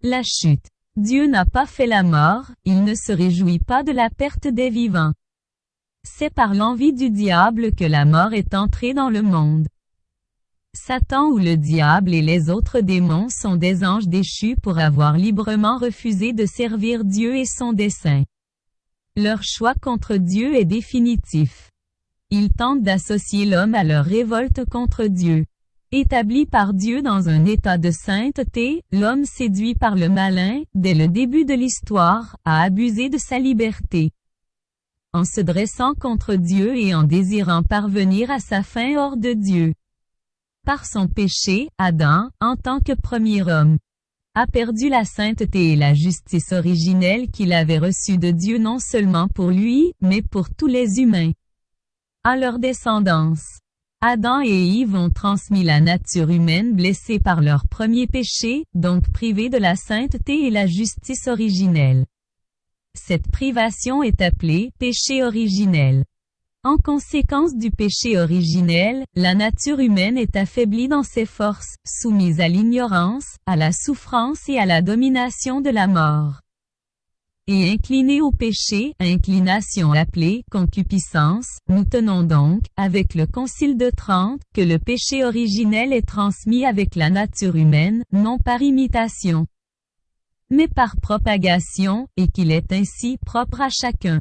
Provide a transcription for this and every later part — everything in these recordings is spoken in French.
La chute. Dieu n'a pas fait la mort, il ne se réjouit pas de la perte des vivants. C'est par l'envie du diable que la mort est entrée dans le monde. Satan ou le diable et les autres démons sont des anges déchus pour avoir librement refusé de servir Dieu et son dessein. Leur choix contre Dieu est définitif. Ils tentent d'associer l'homme à leur révolte contre Dieu. Établi par Dieu dans un état de sainteté, l'homme séduit par le malin, dès le début de l'histoire, a abusé de sa liberté. En se dressant contre Dieu et en désirant parvenir à sa fin hors de Dieu. Par son péché, Adam, en tant que premier homme, a perdu la sainteté et la justice originelle qu'il avait reçue de Dieu non seulement pour lui, mais pour tous les humains. À leur descendance. Adam et Ève ont transmis la nature humaine blessée par leur premier péché, donc privée de la sainteté et la justice originelle. Cette privation est appelée péché originel. En conséquence du péché originel, la nature humaine est affaiblie dans ses forces, soumise à l'ignorance, à la souffrance et à la domination de la mort. Et inclinée au péché, inclination appelée concupiscence, nous tenons donc, avec le Concile de Trente, que le péché originel est transmis avec la nature humaine, non par imitation, mais par propagation, et qu'il est ainsi propre à chacun.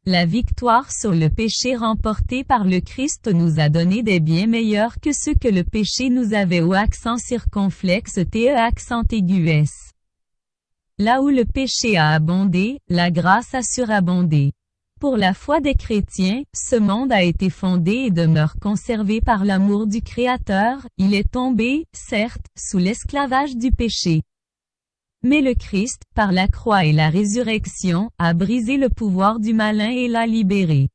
La victoire sur le péché remportée par le Christ nous a donné des biens meilleurs que ceux que le péché nous avait au accent circonflexe te accent aigu s. Là où le péché a abondé, la grâce a surabondé. Pour la foi des chrétiens, ce monde a été fondé et demeure conservé par l'amour du Créateur, il est tombé, certes, sous l'esclavage du péché. Mais le Christ, par la croix et la résurrection, a brisé le pouvoir du malin et l'a libéré.